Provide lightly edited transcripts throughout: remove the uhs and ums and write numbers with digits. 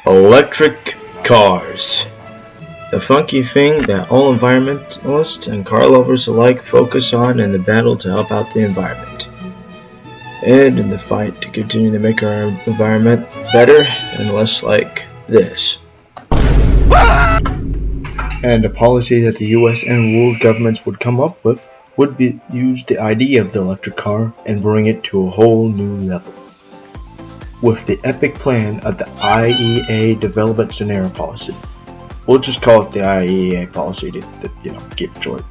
Electric cars. The funky thing that all environmentalists and car lovers alike focus on in the battle to help out the environment. And in the fight to continue to make our environment better and less like this. And a policy that the US and world governments would come up with would be use the idea of the electric car and bring it to a whole new level. With the epic plan of the IEA Development Scenario Policy. We'll just call it the IEA policy to keep it short.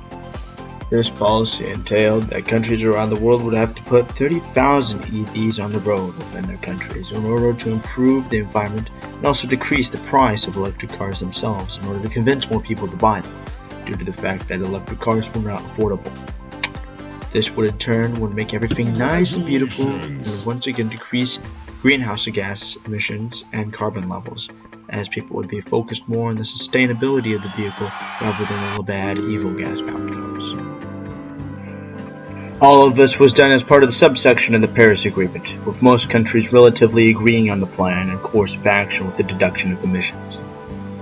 This policy entailed that countries around the world would have to put 30,000 EVs on the road within their countries in order to improve the environment and also decrease the price of electric cars themselves in order to convince more people to buy them, due to the fact that electric cars were not affordable. This would in turn make everything nice and beautiful and would once again decrease greenhouse gas emissions and carbon levels, as people would be focused more on the sustainability of the vehicle rather than the bad, evil gas-powered cars. All of this was done as part of the subsection of the Paris Agreement, with most countries relatively agreeing on the plan and course of action with the deduction of emissions.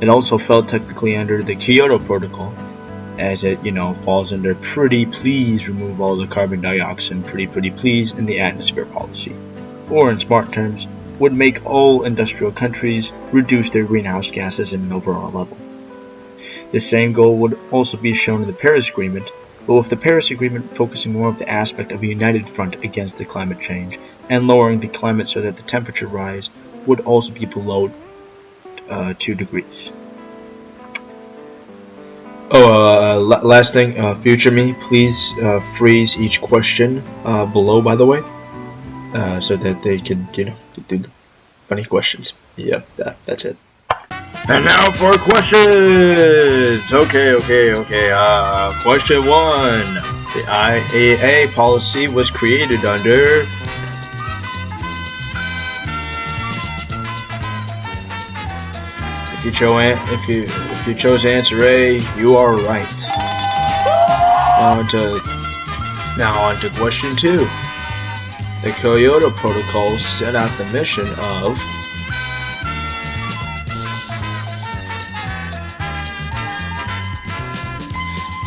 It also fell technically under the Kyoto Protocol, as it, falls under pretty please remove all the carbon dioxide, pretty please in the atmosphere policy. Or in smart terms, would make all industrial countries reduce their greenhouse gases at an overall level. The same goal would also be shown in the Paris Agreement, but with the Paris Agreement focusing more of the aspect of a united front against the climate change and lowering the climate so that the temperature rise would also be below 2 degrees. Last thing, future me, please freeze each question below, by the way, so that they can, do the funny questions. Yep, that's it. And now for questions! Okay. Question 1. The IEA policy was created under... If you chose answer A, you are right. Now on to question 2. The Kyoto Protocol set out the mission of...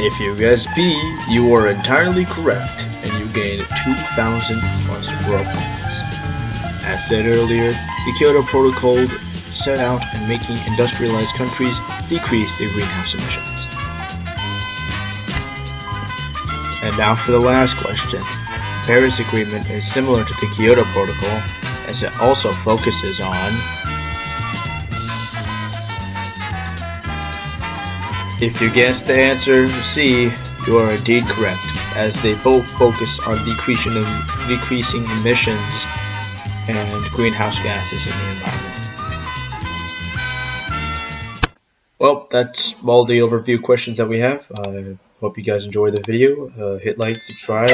If you guessed B, you are entirely correct, and you gain 2,000 plus growth points. As said earlier, the Kyoto Protocol set out in making industrialized countries decrease their greenhouse emissions. And now for the last question. The Paris Agreement is similar to the Kyoto Protocol, as it also focuses on... If you guessed the answer C, you are indeed correct, as they both focus on decreasing emissions and greenhouse gases in the environment. Well, that's all the overview questions that we have. I hope you guys enjoyed the video. Hit like, subscribe.